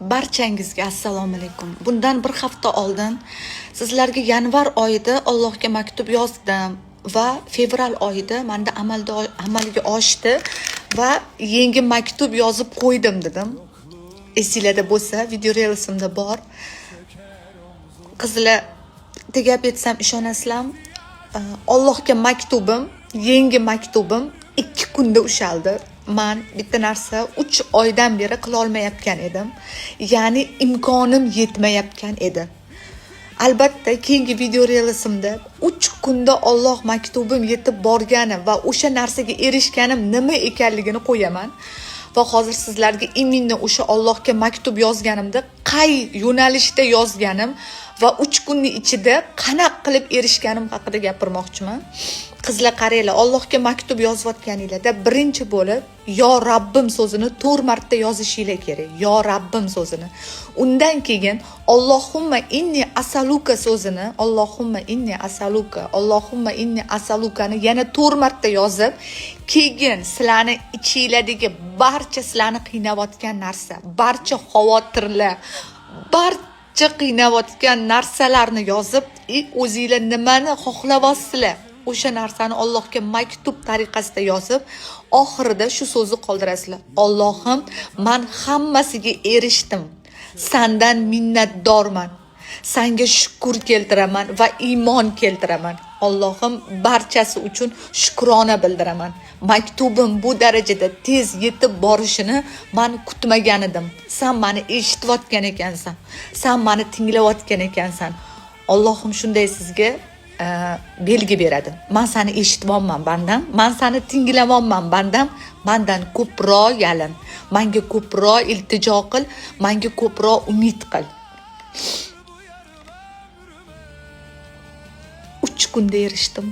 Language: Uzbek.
Barchangizga assalomu alaykum. Bundan bir hafta oldin sizlarga yanvar oyida Allohga maktub yozdim va fevral oyida menda amalga oshdi va yangi maktub yozib qo'ydim dedim. Esinglarda bo'lsa, video relsimda bor. Qizlar, tegab aytsam ishonasizlarmi? Allohga maktubim, yangi maktubim 2 kunda ushaldi. Men bitta narsa 3 oydan beri qila olmayotgan edim. Ya'ni imkonim yetmayotgan edi. Albatta, keyingi video relsimda 3 kunda Alloh maktubim yetib borgani va o'sha narsaga erishganim nima ekanligini qo'yaman. Va hozir sizlarga iminni o'sha Allohga maktub yozganimda qay yo'nalishda yozganim va 3 kunning ichida qanaqa qilib erishganim haqida gapirmoqchiman. Qizlar, qaranglar, Allohga maktub yozayotganinglarda birinchi bo'lib yo Rabbim so'zini 4 marta yozishinglar kerak. Yo Rabbim so'zini. Undan keyin Allohumma inni asaluka so'zini, Allohumma inni asaluka, Allohumma inni asalukani yana 4 marta yozib, keyin sizlarni ichinglardagi barcha sizlarni qiynayotgan narsa, barcha xavotirlar, barcha qiynayotgan narsalarni yozib, o'zingizlar nimani xohlayapsizlar, o'sha narsani Allohga maktub tariqasida yozib, oxirida shu so'zni qoldirasizlar. Allohim, men hammasiga erishdim. Sendan minnatdorman. Senga shukr keltiraman va iymon keltiraman. Allohim, barchasi uchun shukrona bildiraman. Maktubim bu darajada tez yetib borishini men kutmagan edim. Sen meni eshitayotgan ekansan. Sen meni tinglayotgan ekansan. Allohim shunday sizga belgi beradi. Men seni eshitmayman bandam, men seni tinglamayman bandam, mendan ko'proq yalin, menga ko'proq iltijo qil, menga ko'proq umid qil. 3 kunda erishdim.